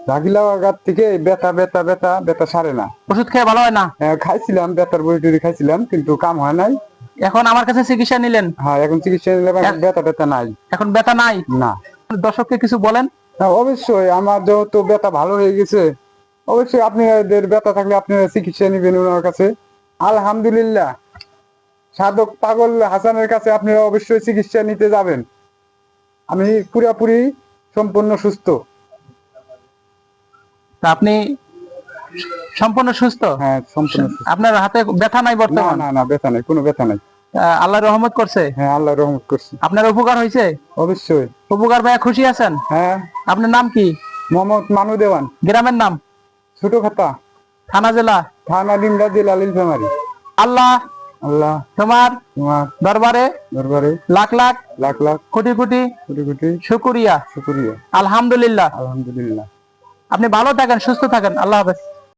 জাগিলাগাত থেকে ব্যথা ব্যথা ব্যথা ব্যথা সারে না। ওষুধ খেয়ে ভালো হয় না? খাইছিলাম, ব্যথার বড়ি টড়ি খাইছিলাম, কিন্তু কাম হয় নাই। এখন আমার কাছে চিকিৎসা নিলেন? হ্যাঁ, এখন চিকিৎসা নিলাম, এখন ব্যথা ব্যথা নাই। এখন ব্যথা নাই? না। দর্শককে কিছু বলেন। অবশ্যই আমার যেহেতু ব্যথা ভালো হয়ে গেছে, অবশ্যই আপনাদের ব্যথা থাকলে আপনারা চিকিৎসা নিবেন ওনার কাছে। আলহামদুলিল্লাহ, সাধক পাগল হাসানের কাছে আপনারা অবশ্যই চিকিৎসা নিতে যাবেন। আমি পুরাপুরি সম্পূর্ণ সুস্থ। আপনি সম্পূর্ণ সুস্থ? হ্যাঁ, সম্পূর্ণ সুস্থ। আপনার হাতে ব্যথা নাই না বর্তমান? না না, ব্যথা নাই, কোনো ব্যথা নাই। আল্লাহর রহমত করছে? হ্যাঁ, আল্লাহ রহমত করছে। আপনার উপকার হয়েছে? অবশ্যই। উপকার ভাইয়া খুশি আছেন? হ্যাঁ। আপনার নাম কি? মোহাম্মদ মানু দেওয়ান। গ্রামের নাম? ছোট খাতা। থানা জেলা? থানা ডিমরা, জেলা নীলফামারী। আল্লাহ আল্লাহ তোমার তোমার দরবারে দরবারে লাখ লাখ লাখ লাখ কোটি কোটি কোটি কোটি শুকরিয়া। শুকরিয়া। আলহামদুলিল্লাহ। আলহামদুলিল্লাহ। আপনি ভালো থাকেন, সুস্থ থাকেন। আল্লাহ হাফেজ।